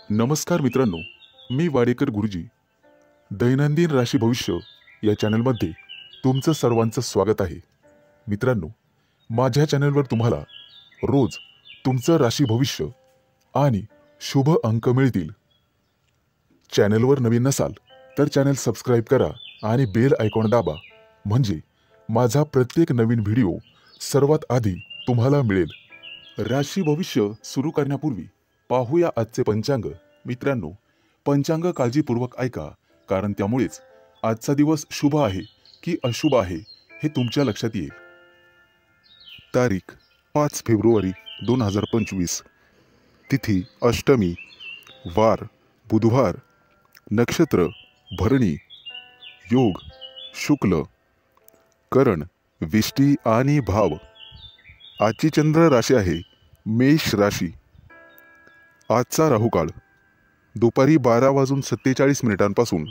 नमस्कार मित्रांनो, मी वाडेकर गुरुजी. दैनंदिन राशी भविष्य या चॅनलमध्ये तुमचं सर्वांचं स्वागत आहे. मित्रांनो, माझ्या चॅनलवर तुम्हाला रोज तुमचं राशी भविष्य आणि शुभ अंक मिळतील. चॅनलवर नवीन नसाल तर चॅनल सबस्क्राईब करा आणि बेल आयकॉन दाबा, म्हणजे माझा प्रत्येक नवीन व्हिडिओ सर्वात आधी तुम्हाला मिळेल. राशी भविष्य सुरू करण्यापूर्वी पाहूया आजचे पंचांग. मित्रांनो, पंचांग काळजीपूर्वक ऐका, कारण त्यामुळेच आजचा दिवस शुभ आहे की अशुभ आहे हे तुमच्या लक्षात येईल. तारीख 5 फेब्रुवारी 2025. तिथी अष्टमी, वार बुधवार, नक्षत्र भरणी, योग शुक्ल, करण विष्टी आणि भाव. आजची चंद्र राशी आहे मेष राशी. आजचा राहुकाळ दुपारी 12:47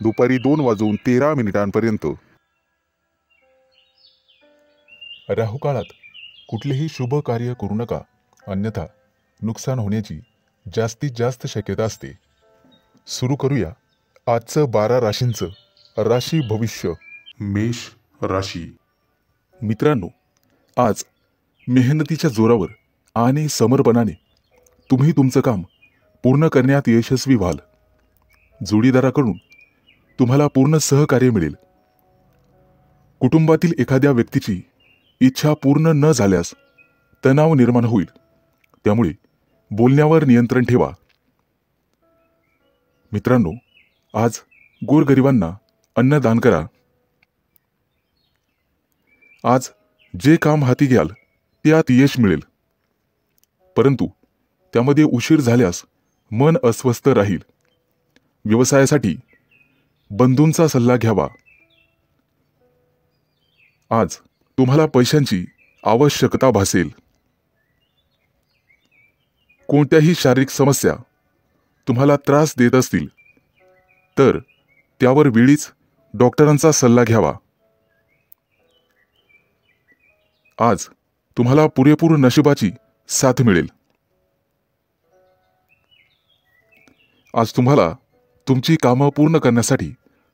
दुपारी 2:13 राहुकाळात कुठलेही शुभ कार्य करू नका, अन्यथा नुकसान होण्याची जास्तीत जास्त शक्यता असते. सुरू करूया आजचं 12 राशींचं राशी भविष्य. मेष राशी. मित्रांनो, आज मेहनतीच्या जोरावर आणि समर्पणाने तुम्ही तुमचं काम पूर्ण करण्यात यशस्वी व्हाल. जोडीदाराकडून तुम्हाला पूर्ण सहकार्य मिळेल. कुटुंबातील एखाद्या व्यक्तीची इच्छा पूर्ण न झाल्यास तणाव निर्माण होईल, त्यामुळे बोलण्यावर नियंत्रण ठेवा. मित्रांनो, आज गोरगरिबांना अन्नदान करा. आज जे काम हाती घ्याल त्यात यश मिळेल, परंतु त्यामध्ये उशीर झाल्यास मन अस्वस्थ राहील. व्यवसायासाठी बंधूंचा सल्ला घ्यावा. आज तुम्हाला पैशांची आवश्यकता भासेल. कोणत्याही शारीरिक समस्या तुम्हाला त्रास देत असतील तर त्यावर वेळीच डॉक्टरांचा सल्ला घ्यावा. आज तुम्हाला पुरेपूर नशिबाची साथ मिळेल. आज तुम्हाला तुमची कामं पूर्ण करण्यासाठी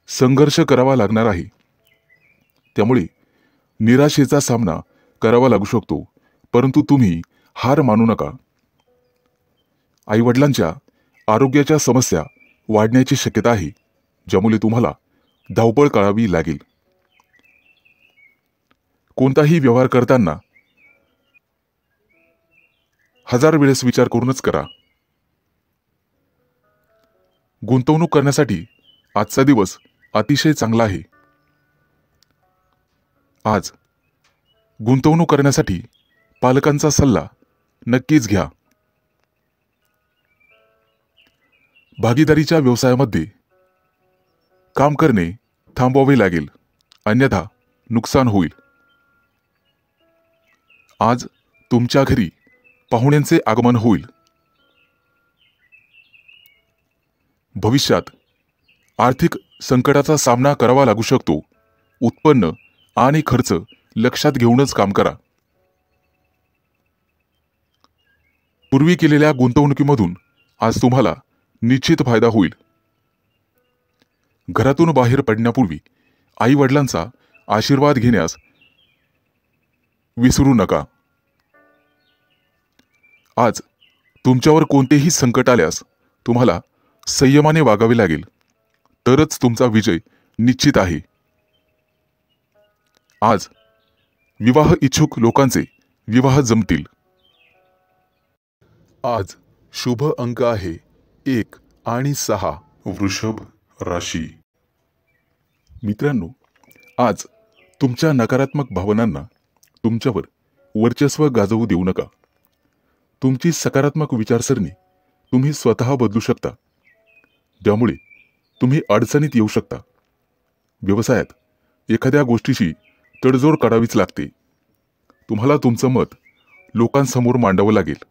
संघर्ष करावा लागणार आहे, त्यामुळे निराशेचा सामना करावा लागू शकतो, परंतु तुम्ही हार मानू नका. आईवडिलांच्या आरोग्याच्या समस्या वाढण्याची शक्यता आहे, ज्यामुळे तुम्हाला धावपळ करावी लागेल. कोणताही व्यवहार करताना 1000 वेळेस विचार करूनच करा. गुंतवणूक करण्यासाठी आजचा दिवस अतिशय चांगला आहे. आज गुंतवणूक करण्यासाठी पालकांचा सल्ला नक्कीच घ्या. भागीदारीच्या व्यवसायामध्ये काम करणे थांबवावे लागेल, अन्यथा नुकसान होईल. आज तुमच्या घरी पाहुण्यांचे आगमन होईल. भविष्यात आर्थिक संकटाचा सामना करावा लागू शकतो. उत्पन्न आणि खर्च लक्षात घेऊनच काम करा. पूर्वी केलेल्या गुंतवणुकीमधून आज तुम्हाला निश्चित फायदा होईल. घरातून बाहेर पडण्यापूर्वी आई वडिलांचा आशीर्वाद घेण्यास विसरू नका. आज तुमच्यावर कोणतेही संकट आल्यास तुम्हाला संयमाने वागावे लागेल, तरच तुमचा विजय निश्चित आहे. आज विवाह इच्छुक लोकांचे विवाह जमतील. आज शुभ अंक आहे 1 आणि 6. वृषभ राशी. मित्रांनो, आज तुमच्या नकारात्मक भावनांना तुमच्यावर वर्चस्व गाजवू देऊ नका. तुमची सकारात्मक विचारसरणी तुम्ही स्वतः बदलू शकता, ज्यामुळे तुम्ही अडचणीत येऊ शकता. व्यवसायात एखाद्या गोष्टीशी तडजोड करावीच लागते. तुम्हाला तुमचं मत लोकांसमोर मांडावं लागेल.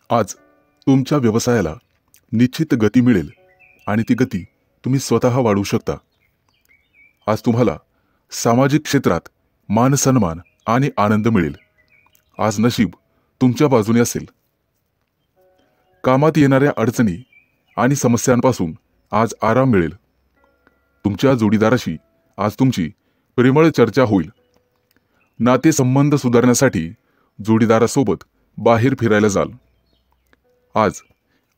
आज तुमच्या व्यवसायाला निश्चित गती मिळेल आणि ती गती तुम्ही स्वतः वाढवू शकता. आज तुम्हाला सामाजिक क्षेत्रात मान सन्मान आणि आनंद मिळेल. आज नशीब तुमच्या बाजूने असेल. कामात येणाऱ्या अडचणी आणि समस्यांपासून आज आराम मिळेल. तुमच्या जोडीदाराशी आज तुमची प्रेमळ चर्चा होईल. नातेसंबंध सुधारण्यासाठी जोडीदारासोबत बाहेर फिरायला जाल. आज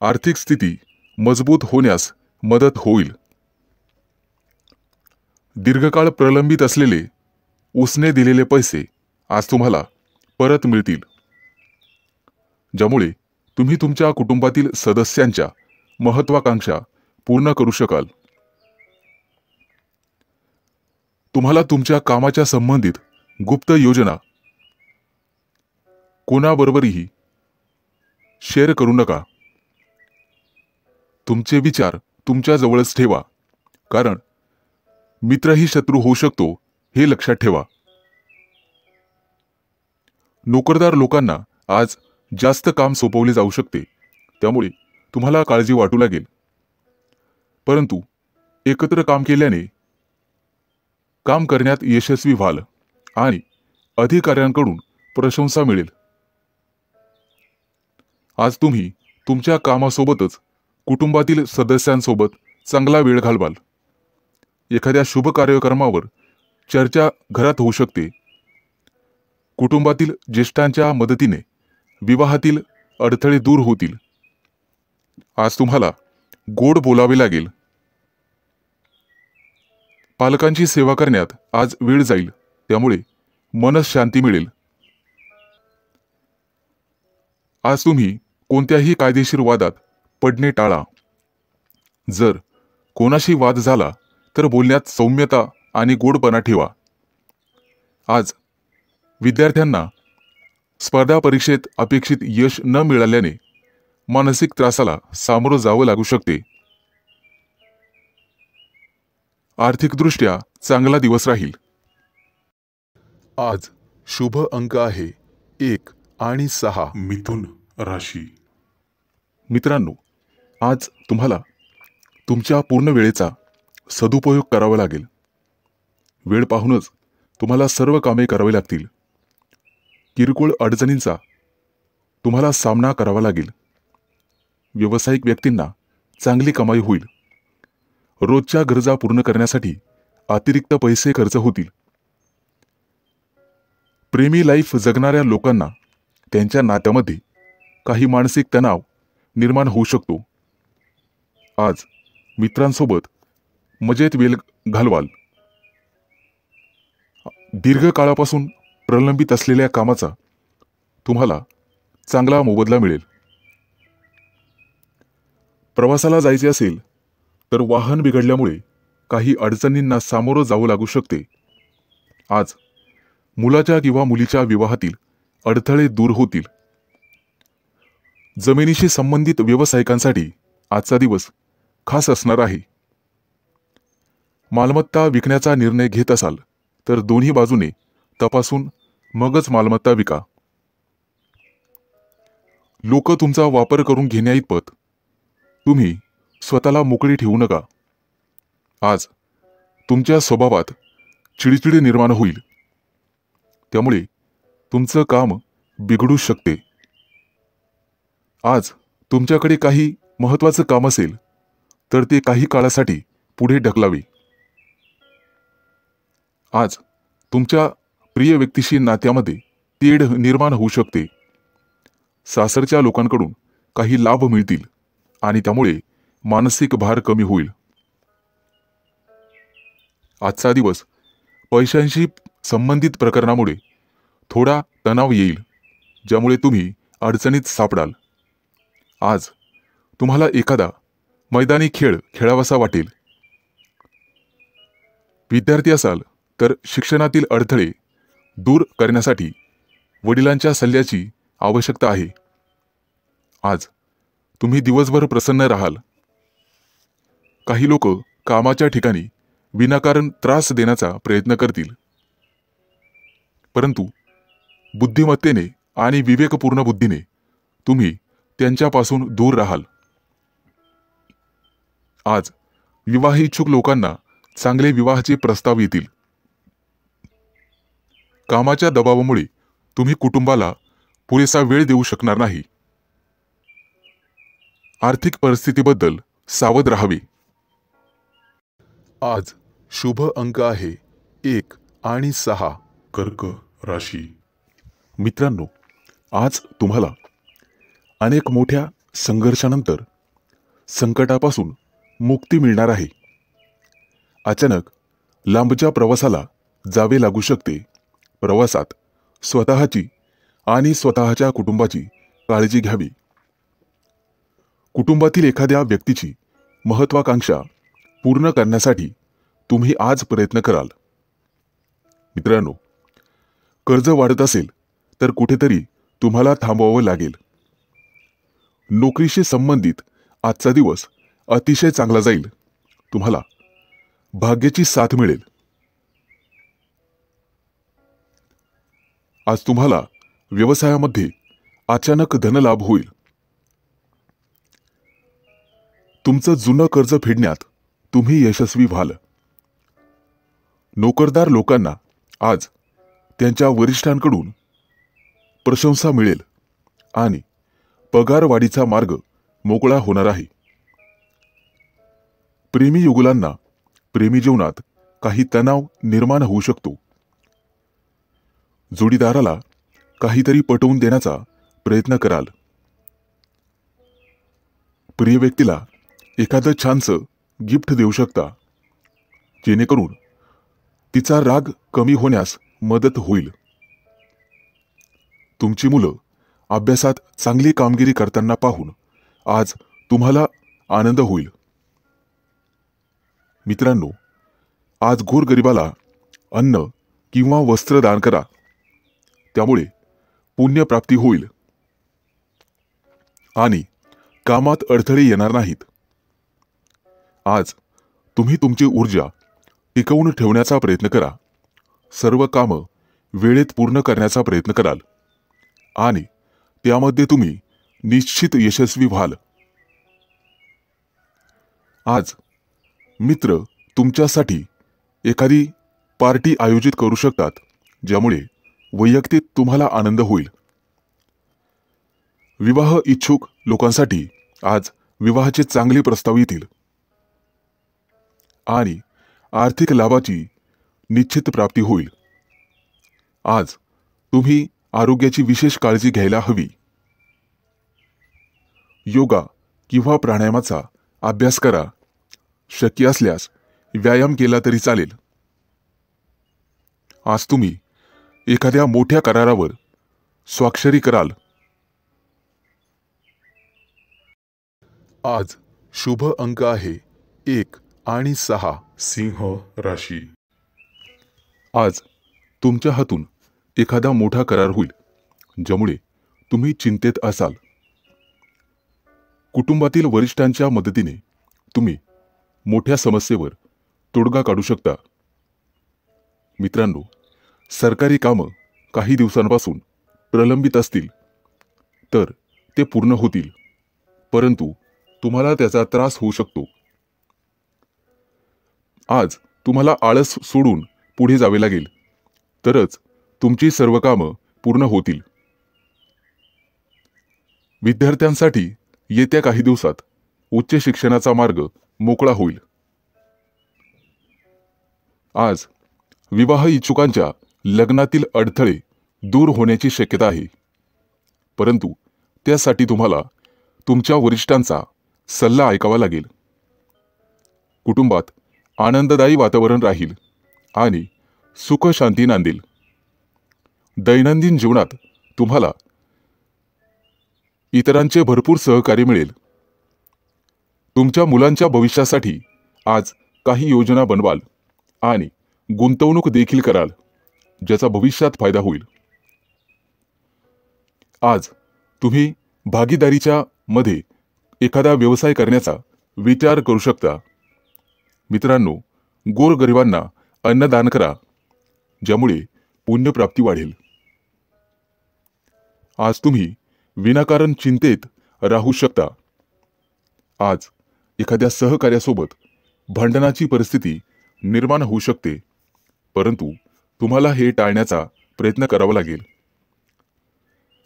आर्थिक स्थिती मजबूत होण्यास मदत होईल. दीर्घकाळ प्रलंबित असलेले उसने दिलेले पैसे आज तुम्हाला परत मिळतील, ज्यामुळे तुम्ही तुमच्या कुटुंबातील सदस्यांच्या महत्वाकांक्षा पूर्ण करू शकाल. तुम्हाला तुमच्या कामाच्या संबंधित गुप्त योजना कोणाबरोबरही शेअर करू नका. तुमचे विचार तुमच्या जवळच ठेवा, कारण मित्रही शत्रू होऊ शकतो हे लक्षात ठेवा. नोकरदार लोकांना आज जास्त काम सोपवले जाऊ शकते, त्यामुळे तुम्हाला काळजी वाटू लागेल. परंतु एकत्र काम केल्याने काम करण्यात यशस्वी व्हाल आणि अधिकाऱ्यांकडून प्रशंसा मिळेल. आज तुम्ही तुमच्या कामासोबतच कुटुंबातील सदस्यांसोबत चांगला वेळ घालवाल. एखाद्या शुभ कार्यक्रमावर चर्चा घरात होऊ शकते. कुटुंबातील ज्येष्ठांच्या मदतीने विवाहातील अडथळे दूर होतील. आज तुम्हाला गोड बोलावे लागेल. पालकांची सेवा करण्यात आज वेळ जाईल, त्यामुळे मनःशांती मिळेल. आज तुम्ही कोणत्याही कायदेशीर वादात पडणे टाळा. जर कोणाशी वाद झाला तर बोलण्यात सौम्यता आणि गोडपणा ठेवा. आज विद्यार्थ्यांना स्पर्धा परीक्षेत अपेक्षित यश न मिळाल्याने मानसिक त्रासाला सामोरं जावं लागू शकते. आर्थिकदृष्ट्या चांगला दिवस राहील. आज शुभ अंक आहे 1 आणि 6. मिथुन राशी. मित्रांनो, आज तुम्हाला तुमच्या पूर्ण वेळेचा सदुपयोग करावा लागेल. वेळ पाहूनच तुम्हाला सर्व कामे करावी लागतील. किरकोळ अडचणींचा तुम्हाला सामना करावा लागेल. व्यावसायिक व्यक्तींना चांगली कमाई होईल. रोजच्या गरजा पूर्ण करण्यासाठी अतिरिक्त पैसे खर्च होतील. प्रेमी लाईफ जगणाऱ्या लोकांना त्यांच्या नात्यामध्ये काही मानसिक तणाव निर्माण होऊ शकतो. आज मित्रांसोबत मजेत वेळ घालवाल. दीर्घकाळापासून प्रलंबित असलेल्या कामाचा तुम्हाला चांगला मोबदला मिळेल. प्रवासाला जायचे असेल तर वाहन बिघडल्यामुळे काही अडचणींना सामोरं जावं लागू शकते. आज मुलाच्या किंवा मुलीच्या विवाहातील अडथळे दूर होतील. जमिनीशी संबंधित व्यावसायिकांसाठी आजचा दिवस खास असणार आहे. मालमत्ता विकण्याचा निर्णय घेत असाल तर दोन्ही बाजूने तपासून मगच मालमत्ता विका. लोक तुमचा वापर करून घेण्याइतपत तुम्ही स्वतःला मोकळी ठेवू नका. आज तुमच्या स्वभावात चिडचिड निर्माण होईल, त्यामुळे तुमचं काम बिघडू शकते. आज तुमच्याकडे काही महत्त्वाचं काम असेल तर ते काही काळासाठी पुढे ढकलावे. आज तुमच्या प्रिय व्यक्तीशी नात्यामध्ये तेढ निर्माण होऊ शकते. सासरच्या लोकांकडून काही लाभ मिळतील आणि त्यामुळे मानसिक भार कमी होईल. आजचा दिवस पैशांशी संबंधित प्रकरणामुळे थोडा तणाव येईल, ज्यामुळे तुम्ही अडचणीत सापडाल. आज तुम्हाला एखादा मैदानी खेळ खेळावासा वाटेल. विद्यार्थी असाल तर शिक्षणातील अडथळे दूर करण्यासाठी वडिलांच्या सल्ल्याची आवश्यकता आहे. आज तुम्ही दिवसभर प्रसन्न राहाल. काही लोक कामाच्या ठिकाणी विनाकारण त्रास देण्याचा प्रयत्न करतील, परंतु बुद्धिमत्तेने आणि विवेकपूर्ण बुद्धीने तुम्ही त्यांच्यापासून दूर राहाल. आज विवाह इच्छुक लोकांना चांगले विवाहाचे प्रस्ताव येतील. कामाच्या दबावामुळे तुम्ही कुटुंबाला पुरेसा वेळ देऊ शकणार नाही. आर्थिक परिस्थितीबद्दल सावध राहावे. आज शुभ अंक आहे 1 आणि 6. कर्क राशी. मित्रांनो, आज तुम्हाला अनेक मोठ्या संघर्षानंतर संकटापासून मुक्ती मिळणार आहे. अचानक लांबच्या प्रवासाला जावे लागू शकते. प्रवासात स्वतःची आणि स्वतःच्या कुटुंबाची काळजी घ्यावी. कुटुंबातील एखाद्या व्यक्तीची महत्त्वाकांक्षा पूर्ण करण्यासाठी तुम्ही आज प्रयत्न कराल. मित्रांनो, कर्ज वाढत असेल तर कुठेतरी तुम्हाला थांबवावं लागेल. नोकरीशी संबंधित आजचा दिवस अतिशय चांगला जाईल. तुम्हाला भाग्याची साथ मिळेल. आज तुम्हाला व्यवसायामध्ये अचानक धनलाभ होईल. तुमचं जुनं कर्ज फेडण्यात तुम्ही यशस्वी व्हाल. नोकरदार लोकांना आज त्यांच्या वरिष्ठांकडून प्रशंसा मिळेल आणि पगारवाढीचा मार्ग मोकळा होणार आहे. प्रेमी युगुलांना प्रेमी जीवनात काही तणाव निर्माण होऊ शकतो. जोडीदाराला काहीतरी पटवून देण्याचा प्रयत्न कराल. प्रिय व्यक्तीला एखादं छानसं गिफ्ट देऊ शकता, जेणेकरून तिचा राग कमी होण्यास मदत होईल. तुमची मुलं अभ्यासात चांगली कामगिरी करताना पाहून आज तुम्हाला आनंद होईल. मित्रांनो, आज गोरगरिबाला अन्न किंवा वस्त्र दान करा. त्यामुळे पुण्यप्राप्ती होईल आणि कामात अडथळे येणार नाहीत. आज तुम्ही तुमची ऊर्जा टिकवून ठेवण्याचा प्रयत्न करा. सर्व कामं वेळेत पूर्ण करण्याचा प्रयत्न कराल आणि त्यामध्ये तुम्ही निश्चित यशस्वी व्हाल. आज मित्र तुमच्यासाठी एखादी पार्टी आयोजित करू शकतात, ज्यामुळे वैयक्तिक तुम्हाला आनंद होईल. विवाह इच्छुक लोकांसाठी आज विवाहाचे चांगले प्रस्ताव येतील आणि आर्थिक लाभाची निश्चित प्राप्ती होईल. आज तुम्ही आरोग्याची विशेष काळजी घ्यायला हवी. योगा किंवा प्राणायामाचा अभ्यास करा. शक्य असल्यास व्यायाम केला तरी चालेल. आज तुम्ही एखाद्या मोठ्या करारावर स्वाक्षरी कराल. आज शुभ अंक आहे 1 आणि 6. सिंह राशी. आज तुमच्या हातून एखादा मोठा करार होईल, ज्यामुळे तुम्ही चिंतेत असाल. कुटुंबातील वरिष्ठांच्या मदतीने तुम्ही मोठ्या समस्येवर तोडगा काढू शकता. मित्रांनो, सरकारी कामं काही दिवसांपासून प्रलंबित असतील तर ते पूर्ण होतील, परंतु तुम्हाला त्याचा त्रास होऊ शकतो. आज तुम्हाला आळस सोडून पुढे जावे लागेल, तरच तुमची सर्व कामं पूर्ण होतील. विद्यार्थ्यांसाठी येत्या काही दिवसात उच्च शिक्षणाचा मार्ग मोकळा होईल. आज विवाह इच्छुकांच्या लग्नातील अडथळे दूर होण्याची शक्यता आहे, परंतु त्यासाठी तुम्हाला तुमच्या वरिष्ठांचा सल्ला ऐकावा लागेल. कुटुंबात आनंददायी वातावरण राहील आणि सुख शांती नांदेल. दैनंदिन जीवनात तुम्हाला इतरांचे भरपूर सहकार्य मिळेल. तुमच्या मुलांच्या भविष्यासाठी आज काही योजना बनवाल आणि गुंतवणूक देखील कराल, ज्याचा भविष्यात फायदा होईल. आज तुम्ही भागीदारीच्या मध्ये एखादा व्यवसाय करण्याचा विचार करू शकता. मित्रांनो, गोरगरिबांना अन्नदान करा, ज्यामुळे पुण्यप्राप्ती वाढेल. आज तुम्ही विनाकारण चिंतेत राहू शकता. आज एखाद्या सहकार्यासोबत भांडणाची परिस्थिती निर्माण होऊ शकते, परंतु तुम्हाला हे टाळण्याचा प्रयत्न करावा लागेल.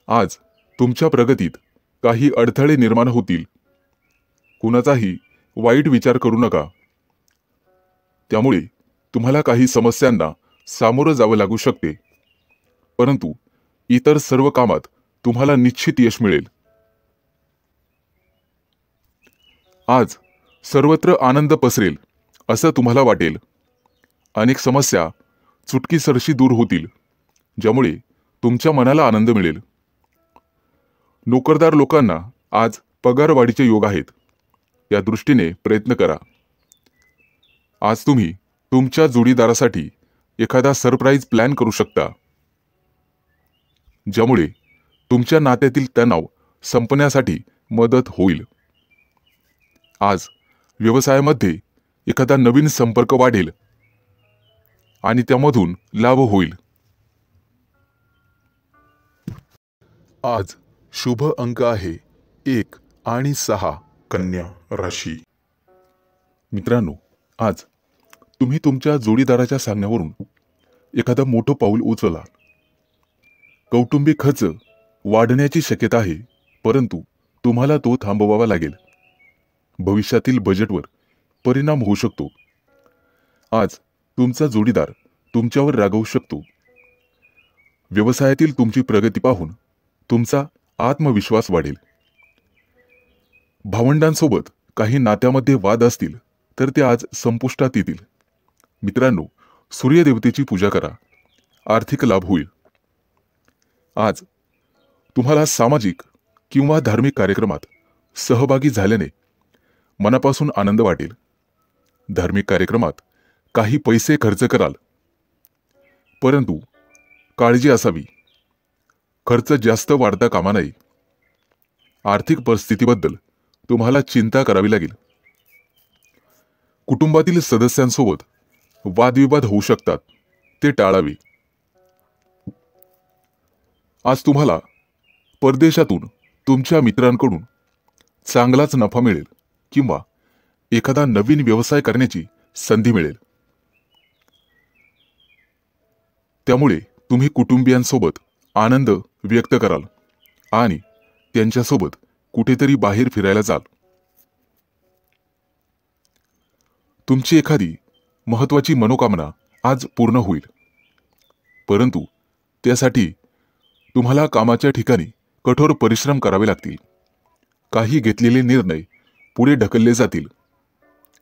आज तुमच्या प्रगतीत काही अडथळे निर्माण होतील, कुणाचाही वाईट विचार करू नका. त्यामुळे तुम्हाला काही समस्यांना सामोरं जावं लागू शकते, परंतु इतर सर्व कामात तुम्हाला निश्चित यश मिळेल. आज सर्वत्र आनंद पसरेल असं तुम्हाला वाटेल. अनेक समस्या चुटकीसरशी दूर होतील, ज्यामुळे तुमच्या मनाला आनंद मिळेल. नोकरदार लोकांना आज पगारवाढीचे योग आहेत. या दृष्टीने प्रयत्न करा. आज तुम्ही तुमच्या जोडीदारासाठी एखादा सरप्राईज प्लॅन करू शकता, ज्यामुळे तुमच्या नात्यातील तणाव संपण्यासाठी मदत होईल. आज व्यवसायामध्ये एखादा नवीन संपर्क वाढेल आणि त्यामधून लाभ होईल. आज शुभ अंक आहे 1 आणि 6. कन्या राशी. मित्रांनो, आज तुम्ही तुमच्या जोडीदाराच्या सांगण्यावरून एखादं मोठं पाऊल उचलला. कौटुंबिक खर्च वाढण्याची शक्यता आहे, परंतु तुम्हाला तो थांबवावा लागेल. भविष्यातील बजेटवर परिणाम होऊ शकतो. आज तुमचा जोडीदार तुमच्यावर रागावू शकतो. व्यवसायातील तुमची प्रगती पाहून तुमचा आत्मविश्वास वाढेल. भावंडांसोबत काही नात्यामध्ये वाद असतील तर ते आज संपुष्टात येतील. मित्रांनो, सूर्यदेवतेची पूजा करा. आर्थिक लाभ होईल. आज तुम्हाला सामाजिक किंवा धार्मिक कार्यक्रमात सहभागी झाल्याने मनापासून आनंद वाटेल. धार्मिक कार्यक्रमात काही पैसे खर्च कराल, परंतु काळजी असावी. खर्च जास्त वाढता कामा नये. आर्थिक परिस्थितीबद्दल तुम्हाला चिंता करावी लागेल. कुटुंबातील सदस्यांसोबत वादविवाद होऊ शकतात, ते टाळावे. आज तुम्हाला परदेशातून तुमच्या मित्रांकडून चांगलाच नफा मिळेल किंवा एखादा नवीन व्यवसाय करण्याची संधी मिळेल. त्यामुळे तुम्ही कुटुंबियांसोबत आनंद व्यक्त कराल आणि त्यांच्यासोबत कुठेतरी बाहेर फिरायला जाल. तुमची एखादी महत्त्वाची मनोकामना आज पूर्ण होईल, परंतु त्यासाठी तुम्हाला कामाच्या ठिकाणी कठोर परिश्रम करावे लागतील. काही घेतलेले निर्णय पुढे ढकलले जातील.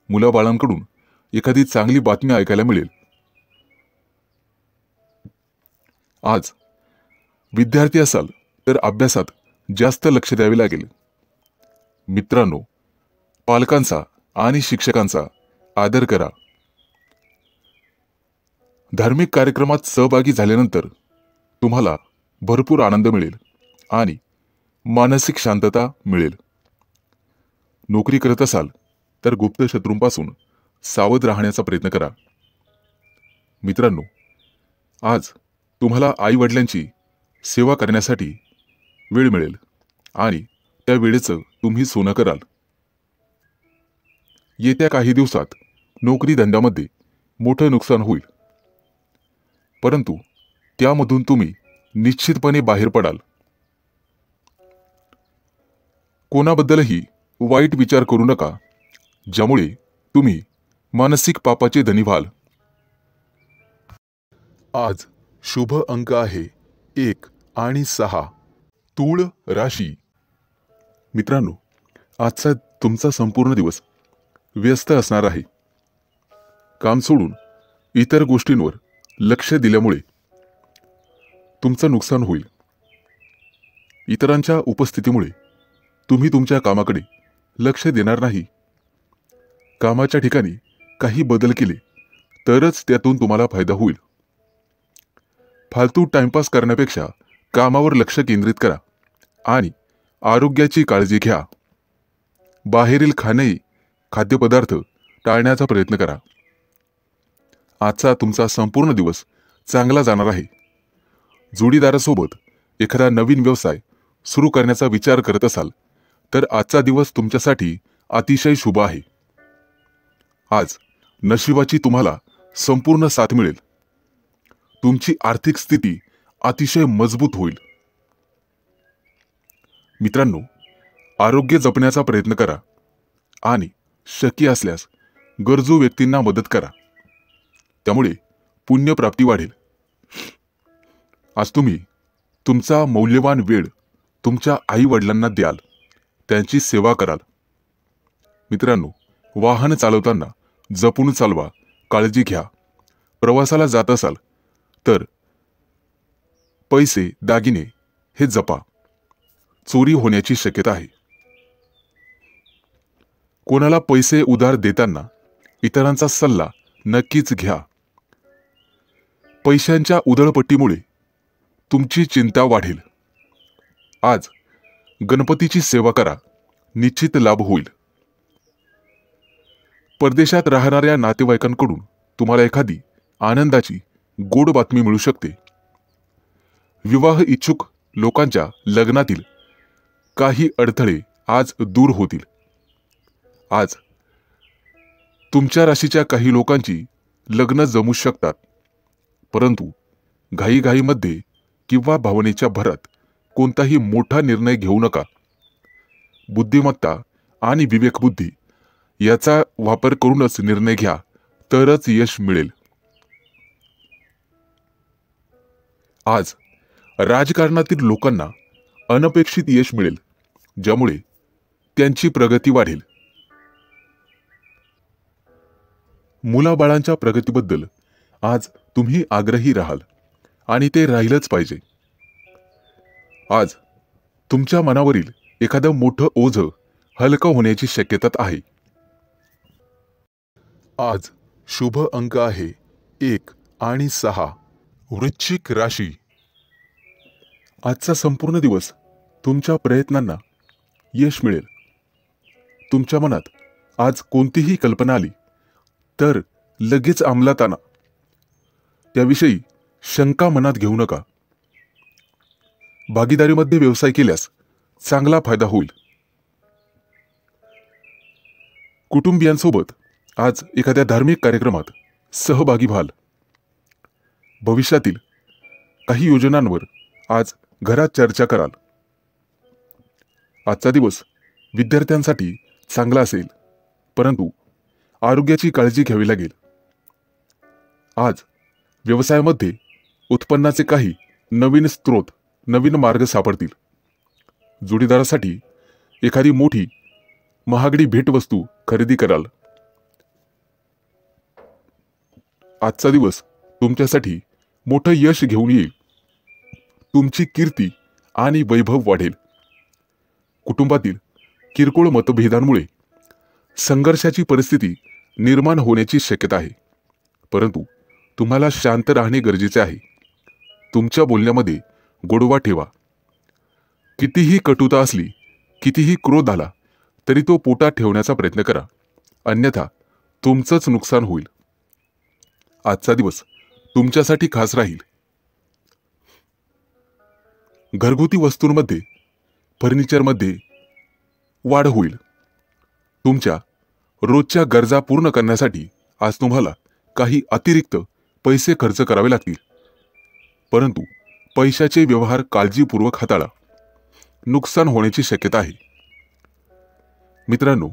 मुलाबाळांकडून एखादी चांगली बातमी ऐकायला मिळेल. आज विद्यार्थी असाल तर अभ्यासात जास्त लक्ष द्यावे लागेल. मित्रांनो, पालकांचा आणि शिक्षकांचा आदर करा. धार्मिक कार्यक्रमात सहभागी झाल्यानंतर तुम्हाला भरपूर आनंद मिळेल आणि मानसिक शांतता मिळेल. नोकरी करत असाल तर गुप्त शत्रूंपासून सावध राहण्याचा प्रयत्न करा. मित्रांनो, आज तुम्हाला आई-वडिलांची सेवा करण्यासाठी वेळ मिळेल आणि त्या वेळेचं तुम्ही सोनं कराल. येत्या काही दिवसात नोकरी धंद्यामध्ये मोठं नुकसान होईल, परंतु त्यामधून तुम्ही निश्चितपणे बाहेर पडाल. कोणाबद्दलही वाईट विचार करू नका, ज्यामुळे तुम्ही मानसिक पापाचे धनी व्हाल. आज शुभ अंक आहे 1 आणि 6. तूळ राशी. मित्रांनो, आजचा तुमचा संपूर्ण दिवस व्यस्त असणार आहे. काम सोडून इतर गोष्टींवर लक्ष दिल्यामुळे तुमचं नुकसान होईल. इतरांच्या उपस्थितीमुळे तुम्ही तुमच्या कामाकडे लक्ष देणार नाही. कामाच्या ठिकाणी काही बदल केले तरच त्यातून तुम्हाला फायदा होईल. फालतू टाइमपास करण्यापेक्षा कामावर लक्ष केंद्रित करा आणि आरोग्याची काळजी घ्या. बाहेरील खाद्यपदार्थ टाळण्याचा प्रयत्न करा. आजचा तुमचा संपूर्ण दिवस चांगला जाणार आहे. जोडीदारासोबत एखादा नवीन व्यवसाय सुरू करण्याचा विचार करत असाल तर आजचा दिवस तुमच्यासाठी अतिशय शुभ आहे. आज नशिबाची तुम्हाला संपूर्ण साथ मिळेल. तुमची आर्थिक स्थिती अतिशय मजबूत होईल. मित्रांनो, आरोग्य जपण्याचा प्रयत्न करा आणि शक्य असल्यास गरजू व्यक्तींना मदत करा. त्यामुळे पुण्यप्राप्ती वाढेल. आज तुम्ही तुमचा मौल्यवान वेळ तुमच्या आई वडिलांना द्याल, त्यांची सेवा कराल. मित्रांनो, वाहन चालवताना जपून चालवा, काळजी घ्या. प्रवासाला जात असाल तर पैसे दागिने हे जपा. चोरी होण्याची शक्यता आहे. कोणाला पैसे उधार देताना इतरांचा सल्ला नक्कीच घ्या. पैशांच्या उधळपट्टीमुळे तुमची चिंता वाढेल. आज गणपतीची सेवा करा, निश्चित लाभ होईल. परदेशात राहणाऱ्या नातेवाईकांकडून तुम्हाला एखादी आनंदाची गोड बातमी मिळू शकते. विवाह इच्छुक लोकांच्या लग्नातील काही अडथळे आज दूर होतील. आज तुमच्या राशीच्या काही लोकांची लग्न जमू शकतात, परंतु घाईघाईमध्ये किंवा भावनेच्या भरात कोणताही मोठा निर्णय घेऊ नका. बुद्धिमत्ता आणि विवेकबुद्धी याचा वापर करूनच निर्णय घ्या, तरच यश मिळेल. आज राजकारणातील लोकांना अनपेक्षित यश मिळेल, ज्यामुळे त्यांची प्रगती वाढेल. मुलाबाळांच्या प्रगतीबद्दल आज तुम्ही आग्रही राहाल आणि ते राहिलंच पाहिजे. आज तुमच्या मनावरील एखादं मोठं ओझं हलकं होण्याची शक्यता आहे. आज शुभ अंक आहे 1 आणि 6. वृश्चिक राशी. आजचा संपूर्ण दिवस तुमच्या प्रयत्नांना यश मिळेल. तुमच्या मनात आज कोणतीही कल्पना आली तर लगेच अंमलात आणा. त्याविषयी शंका मनात घेऊ नका. भागीदारीमध्ये व्यवसाय केल्यास चांगला फायदा होईल. कुटुंबियांसोबत आज एखाद्या धार्मिक कार्यक्रमात सहभागी व्हाल. भविष्यातील काही योजनांवर आज घरात चर्चा कराल. आजचा दिवस विद्यार्थ्यांसाठी चांगला असेल, परंतु आरोग्याची काळजी घ्यावी लागेल. आज व्यवसायामध्ये उत्पन्नाचे काही नवीन स्रोत, नवीन मार्ग सापडतील. जोडीदारासाठी एखादी मोठी महागडी भेटवस्तू खरेदी कराल. आजचा दिवस तुमच्यासाठी मोठं यश घेऊन येईल. तुमची कीर्ती आणि वैभव वाढेल. कुटुंबातील किरकोळ मतभेदांमुळे संघर्षाची परिस्थिती निर्माण होण्याची शक्यता आहे, परंतु तुम्हाला शांत राहणे गरजेचे आहे. तुमच्या बोलण्यामध्ये गोडवा ठेवा. कितीही कटुता असली, कितीही क्रोध आला तरी तो पोटात ठेवण्याचा प्रयत्न करा, अन्यथा तुमचंच नुकसान होईल. आजचा दिवस तुमच्यासाठी खास राहील. घरगुती वस्तूंमध्ये, फर्निचरमध्ये वाढ होईल. तुमच्या रोजच्या गरजा पूर्ण करण्यासाठी आज तुम्हाला काही अतिरिक्त पैसे खर्च करावे लागतील, परंतु पैशाचे व्यवहार काळजीपूर्वक हाताळा. नुकसान होण्याची शक्यता आहे. मित्रांनो,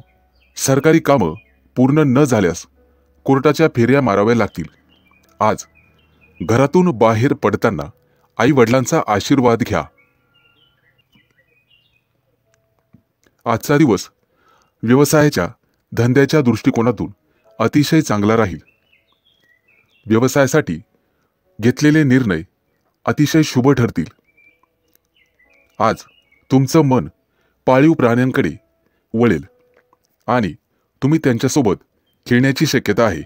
सरकारी कामं पूर्ण न झाल्यास कोर्टाच्या फेऱ्या माराव्या लागतील. आज घरातून बाहेर पडताना आई वडिलांचा आशीर्वाद घ्या. आजचा दिवस व्यवसायाच्या, धंद्याच्या दृष्टिकोनातून अतिशय चांगला राहील. व्यवसायासाठी घेतलेले निर्णय अतिशय शुभ ठरतील. आज तुमचं मन पाळीव प्राण्यांकडे वळेल आणि तुम्ही त्यांच्यासोबत खेळण्याची शक्यता आहे.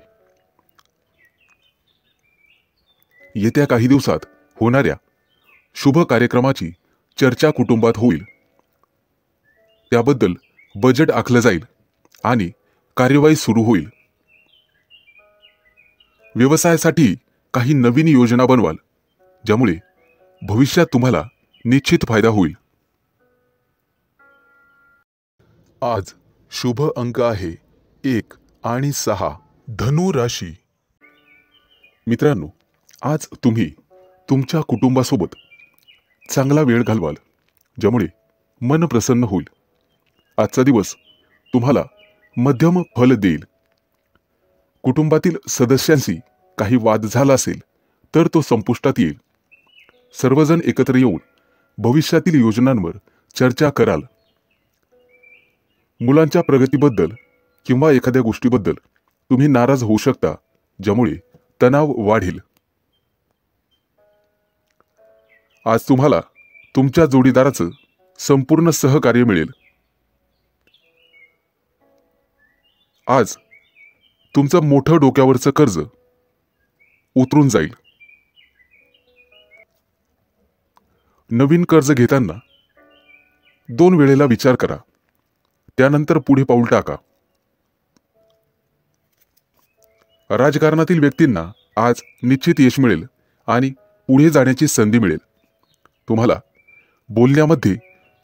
येत्या काही दिवसात होणाऱ्या शुभ कार्यक्रमाची चर्चा कुटुंबात होईल. त्याबद्दल बजेट आखलं जाईल आणि कार्यवाही सुरू होईल. व्यवसायासाठी काही नवीन योजना बनवाल, ज्यामुळे भविष्यात तुम्हाला निश्चित फायदा होईल. आज शुभ अंक आहे 1 आणि 6. धनु राशी. मित्रांनो, आज तुम्ही तुमच्या कुटुंबासोबत चांगला वेळ घालवाल, ज्यामुळे मन प्रसन्न होईल. आजचा दिवस तुम्हाला मध्यम फल देईल. कुटुंबातील सदस्यांशी काही वाद झाला असेल तर तो संपुष्टात येईल. सर्वजण एकत्र येऊन भविष्यातील योजनांवर चर्चा कराल. मुलांच्या प्रगतीबद्दल किंवा एखाद्या गोष्टीबद्दल तुम्ही नाराज होऊ शकता, ज्यामुळे तणाव वाढेल. आज तुम्हाला तुमच्या जोडीदाराचं संपूर्ण सहकार्य मिळेल. आज तुमचं मोठं डोक्यावरचं कर्ज उतरून जाईल. नवीन कर्ज घेताना 2 वेळेला विचार करा, त्यानंतर पुढे पाऊल टाका. राजकारणातील व्यक्तींना आज निश्चित यश मिळेल आणि पुढे जाण्याची संधी मिळेल. तुम्हाला बोलण्यामध्ये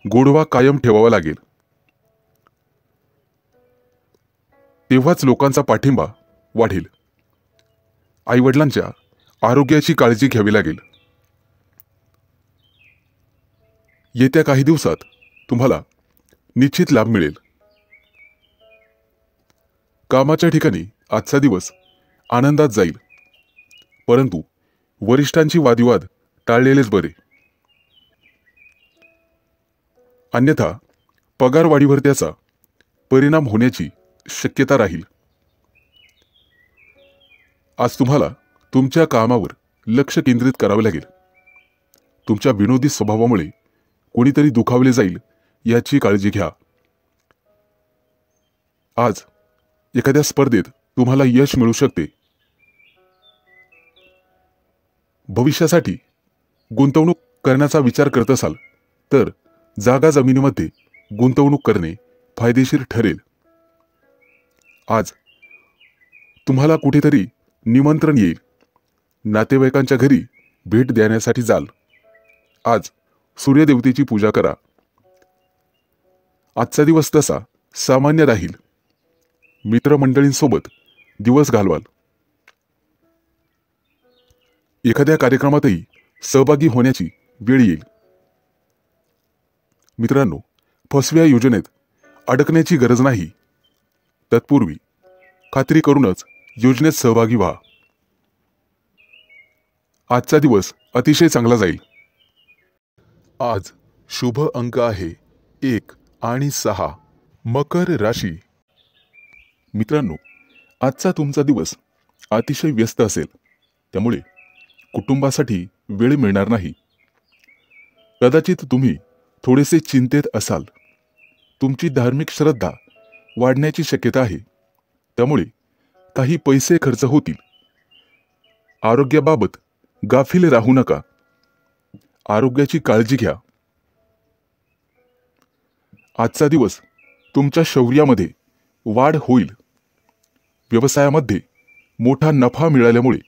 गोडवा कायम ठेवावा लागेल. तेव्हाच लोकांचा पाठिंबा वाढेल. आईवडिलांच्या आरोग्याची काळजी घ्यावी लागेल. येत्या काही दिवसात तुम्हाला निश्चित लाभ मिळेल. कामाच्या ठिकाणी आजचा दिवस आनंदात जाईल, परंतु वरिष्ठांची वादविवाद टाळलेलेच बरे. अन्यथा पगारवाढीवर त्याचा परिणाम होण्याची शक्यता राहील. आज तुम्हाला तुमच्या कामावर लक्ष केंद्रित करावे लागेल. तुमच्या विनोदी स्वभावामुळे कोणीतरी दुखावले जाईल याची काळजी घ्या. आज एखाद्या स्पर्धेत तुम्हाला यश मिळू शकते. भविष्यासाठी गुंतवणूक करण्याचा विचार करत असाल तर जागा जमिनीमध्ये गुंतवणूक करणे फायदेशीर ठरेल. आज तुम्हाला कुठेतरी निमंत्रण येईल. नातेवाईकांच्या घरी भेट देण्यासाठी जाल. आज सूर्यदेवतेची पूजा करा. आजचा दिवस तसा सामान्य राहील. मित्रमंडळींसोबत दिवस घालवाल. एखाद्या कार्यक्रमातही सहभागी होण्याची वेळ येईल. मित्रांनो, फसव्या योजनेत अडकण्याची गरज नाही. तत्पूर्वी खात्री करूनच योजनेत सहभागी व्हा. आजचा दिवस अतिशय चांगला जाईल. आज शुभ अंक आहे 1 आणि 6. मकर राशी. मित्रांनो, आजचा तुमचा दिवस अतिशय व्यस्त असेल, त्यामुळे कुटुंबासाठी वेळ मिळणार नाही. कदाचित तुम्ही थोडेसे चिंतेत असाल. तुमची धार्मिक श्रद्धा वाढण्याची शक्यता आहे, त्यामुळे काही पैसे खर्च होतील. आरोग्याबाबत गाफील राहू नका. आरोग्याची काळजी घ्या. आजचा दिवस तुमच्या शौर्यामध्ये वाढ होईल. व्यवसायामध्ये मोठा नफा मिळाल्यामुळे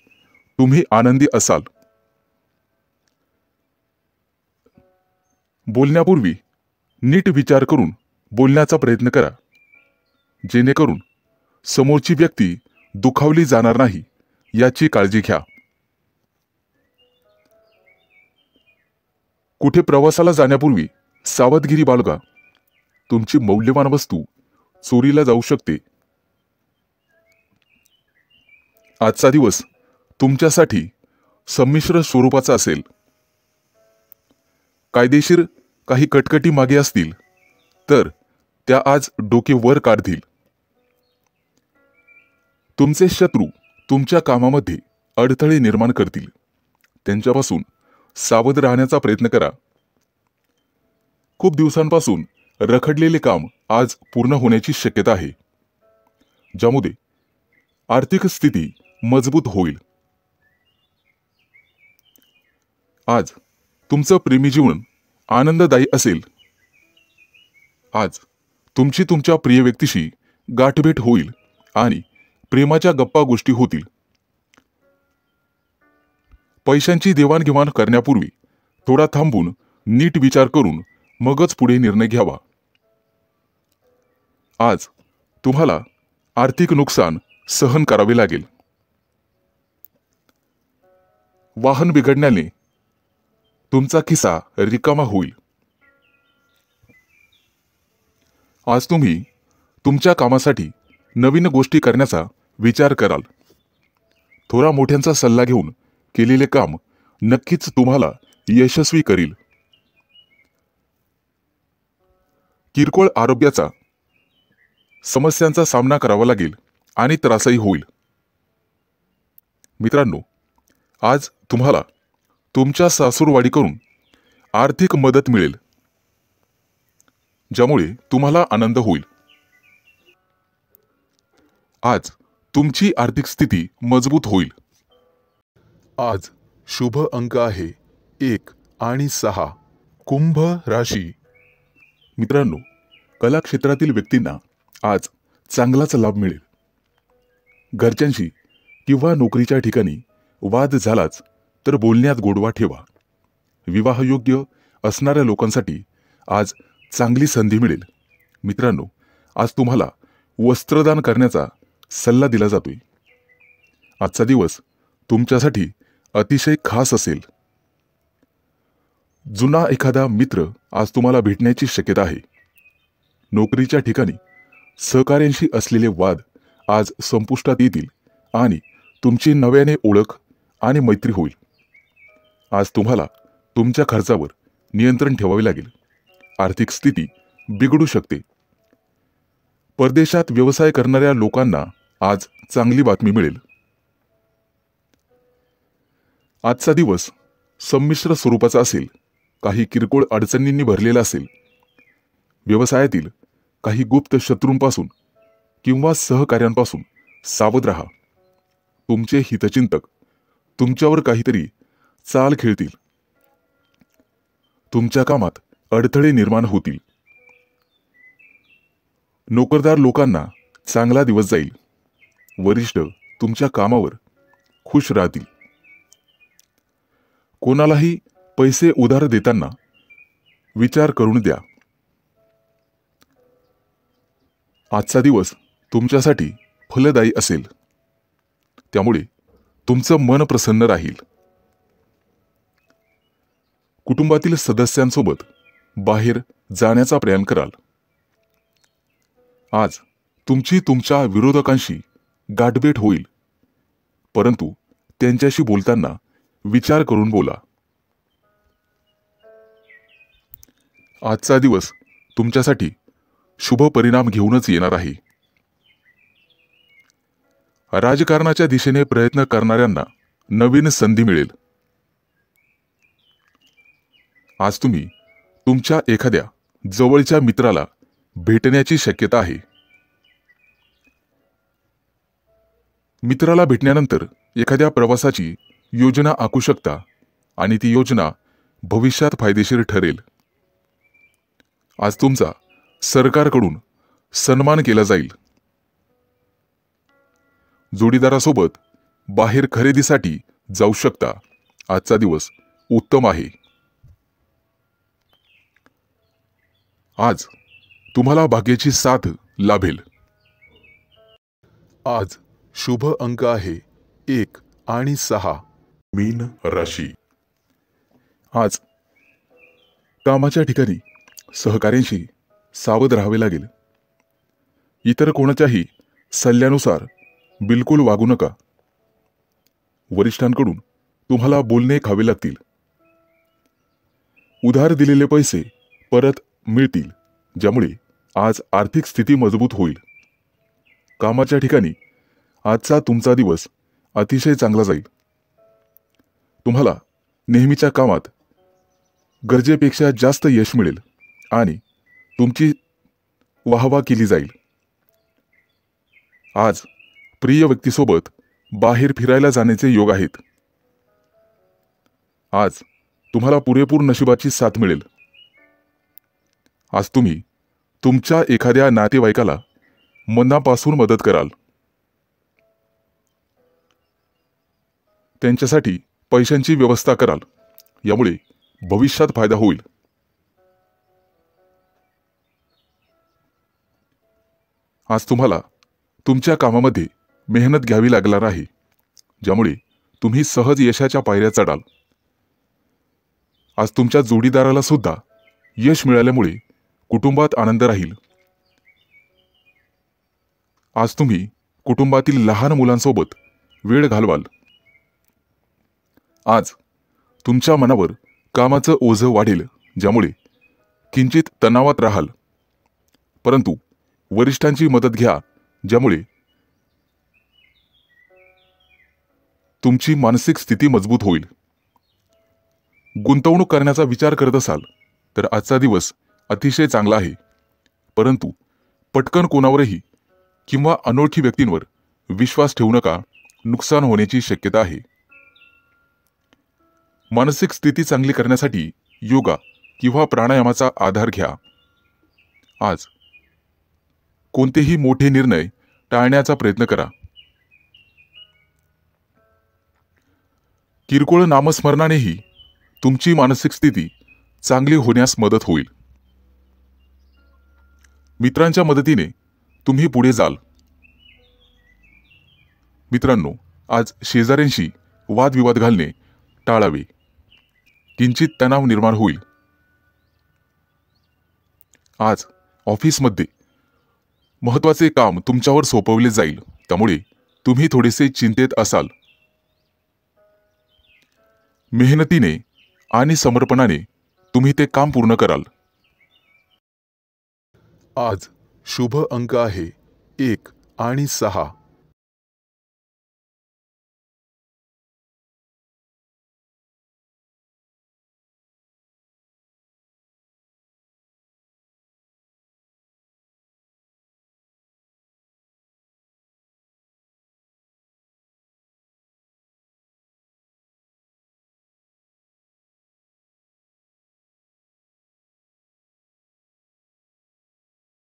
तुम्ही आनंदी असाल. बोलण्यापूर्वी नीट विचार करून बोलण्याचा प्रयत्न करा, जेणेकरून समोरची व्यक्ती दुखावली जाणार नाही याची काळजी घ्या. कुठे प्रवासाला जाण्यापूर्वी सावधगिरी बाळगा. तुमची मौल्यवान वस्तू चोरीला जाऊ शकते. आजचा दिवस तुमच्यासाठी संमिश्र स्वरूपाचा असेल. कायदेशीर काही कटकटी मागे असतील तर त्या आज डोके वर काढतील. तुमचे शत्रू तुमच्या कामामध्ये अडथळे निर्माण करतील. त्यांच्यापासून सावध राहण्याचा प्रयत्न करा. खूप दिवसांपासून रखडलेले काम आज पूर्ण होण्याची शक्यता आहे, ज्यामुळे आर्थिक स्थिती मजबूत होईल. आज तुमचं प्रेमी जीवन आनंददायी असेल. आज तुमची तुमच्या प्रिय व्यक्तीशी गाठभेट होईल आणि प्रेमाच्या गप्पा गोष्टी होतील. पैशांची देवाणघेवाण करण्यापूर्वी थोडा थांबून नीट विचार करून मगच पुढे निर्णय घ्यावा. आज तुम्हाला आर्थिक नुकसान सहन करावे लागेल. वाहन बिघडण्याने तुमचा खिसा रिकामा होईल. आज तुम्ही तुमच्या कामासाठी नवीन गोष्टी करण्याचा विचार कराल. थोरा मोठ्यांचा सल्ला घेऊन केलेले काम नक्कीच तुम्हाला यशस्वी करील. किरकोळ आरोग्याचा समस्यांचा सामना करावा लागेल आणि त्रासही होईल. मित्रांनो, आज तुम्हाला तुमच्या सासूरवाडीकडून आर्थिक मदत मिळेल, ज्यामुळे तुम्हाला आनंद होईल. आज तुमची आर्थिक स्थिती मजबूत होईल. आज शुभ अंक आहे 1 आणि 6. कुंभ राशी. मित्रांनो, कला क्षेत्रातील व्यक्तींना आज चांगलाच लाभ मिळेल. घरच्यांशी किंवा नोकरीच्या ठिकाणी वाद झालाच तर बोलण्यात गोडवा ठेवा. विवाहयोग्य असणाऱ्या लोकांसाठी आज चांगली संधी मिळेल. मित्रांनो, आज तुम्हाला वस्त्रदान करण्याचा सल्ला दिला जातोय. आजचा दिवस तुमच्यासाठी अतिशय खास असेल. जुना एखादा मित्र आज तुम्हाला भेटण्याची शक्यता आहे. नोकरीच्या ठिकाणी सहकाऱ्यांशी असलेले वाद आज संपुष्टात येतील आणि तुमची नव्याने ओळख आणि मैत्री होईल. आज तुम्हाला तुमच्या खर्चावर नियंत्रण ठेवावे लागेल. आर्थिक स्थिती बिघडू शकते. परदेशात व्यवसाय करणाऱ्या लोकांना आज चांगली बातमी मिळेल. आजचा दिवस संमिश्र स्वरूपाचा असेल. काही किरकोळ अडचणींनी भरलेला असेल. व्यवसायातील काही गुप्त शत्रूंपासून किंवा सहकाऱ्यांपासून सावध राहा. तुमचे हितचिंतक तुमच्यावर काहीतरी चाल खेळतील. तुमच्या कामात अडथळे निर्माण होतील. नोकरदार लोकांना चांगला दिवस जाईल. वरिष्ठ तुमच्या कामावर खुश राहतील. कोणालाही पैसे उधार देताना विचार करून द्या. आजचा दिवस तुमच्यासाठी फलदायी असेल, त्यामुळे तुमचं मन प्रसन्न राहील. कुटुंबातील सदस्यांसोबत बाहेर जाण्याचा प्रयत्न कराल. आज तुमची तुमच्या विरोधकांशी गाठभेट होईल, परंतु त्यांच्याशी बोलताना विचार करून बोला. आजचा दिवस तुमच्यासाठी शुभ परिणाम घेऊनच येणार आहे. राजकारणाच्या दिशेने प्रयत्न करणाऱ्यांना नवीन संधी मिळेल. आज तुम्ही तुमच्या एखाद्या जवळच्या मित्राला भेटण्याची शक्यता आहे. मित्राला भेटल्यानंतर एखाद्या प्रवासाची योजना आखू शकता आणि ती योजना भविष्यात फायदेशीर ठरेल. आज तुमचा सरकारकडून सन्मान केला जाईल. जोडीदारासोबत बाहेर खरेदीसाठी जाऊ शकता. आजचा दिवस उत्तम आहे. आज तुम्हाला भाग्याची साथ लाभेल. आज शुभ अंक आहे 1 आणि 6. मीन राशी. आज कामाच्या ठिकाणी सहकाऱ्यांशी सावध राहावे लागेल. इतर कोणाच्याही सल्ल्यानुसार बिलकुल वागू नका. वरिष्ठांकडून तुम्हाला बोलणे खावे लागतील. उधार दिलेले पैसे परत मिळतील, ज्यामुळे आज आर्थिक स्थिती मजबूत होईल. कामाच्या ठिकाणी आजचा तुमचा दिवस अतिशय चांगला जाईल. तुम्हाला नेहमीच्या कामात गरजेपेक्षा जास्त यश मिळेल आणि तुमची वाहवा केली जाईल. आज प्रिय व्यक्तीसोबत बाहेर फिरायला जाण्याचे योग आहेत. आज तुम्हाला पुरेपूर नशिबाची साथ मिळेल. आज तुम्ही तुमच्या एखाद्या नातेवाईकाला मनापासून मदत कराल. त्यांच्यासाठी पैशांची व्यवस्था कराल. यामुळे भविष्यात फायदा होईल. आज तुम्हाला तुमच्या कामामध्ये मेहनत घ्यावी लागणार आहे, ज्यामुळे तुम्ही सहज यशाच्या पायऱ्या चढाल. आज तुमच्या जोडीदाराला सुद्धा यश मिळाल्यामुळे कुटुंबात आनंद राहील. आज तुम्ही कुटुंबातील लहान मुलांसोबत वेळ घालवाल. आज तुमच्या मनावर कामाचं ओझं वाढेल, ज्यामुळे किंचित तणावात राहाल. परंतु वरिष्ठांची मदत घ्या, ज्यामुळे तुमची मानसिक स्थिती मजबूत होईल. गुंतवणूक करण्याचा विचार करत असाल तर आजचा दिवस अतिशय चांगला आहे. परंतु पटकन कोणावरही किंवा अनोळखी व्यक्तींवर विश्वास ठेवू नका, नुकसान होण्याची शक्यता आहे. मानसिक स्थिती चांगली करण्यासाठी योगा किंवा प्राणायामाचा आधार घ्या. आज कोणतेही मोठे निर्णय टाळण्याचा प्रयत्न करा. किरकोळ नामस्मरणानेही तुमची मानसिक स्थिती चांगली होण्यास मदत होईल. मित्रांच्या मदतीने तुम्ही पुढे जाल. मित्रांनो, आज शेजाऱ्यांशी वादविवाद घालणे टाळावे. किंचित तणाव निर्माण होईल. आज ऑफिसमध्ये महत्त्वाचे काम तुमच्यावर सोपवले जाईल, त्यामुळे तुम्ही थोडेसे चिंतेत असाल. मेहनतीने आणि समर्पणाने तुम्ही ते काम पूर्ण कराल. आज शुभ अंक आहे 1 आणि 6.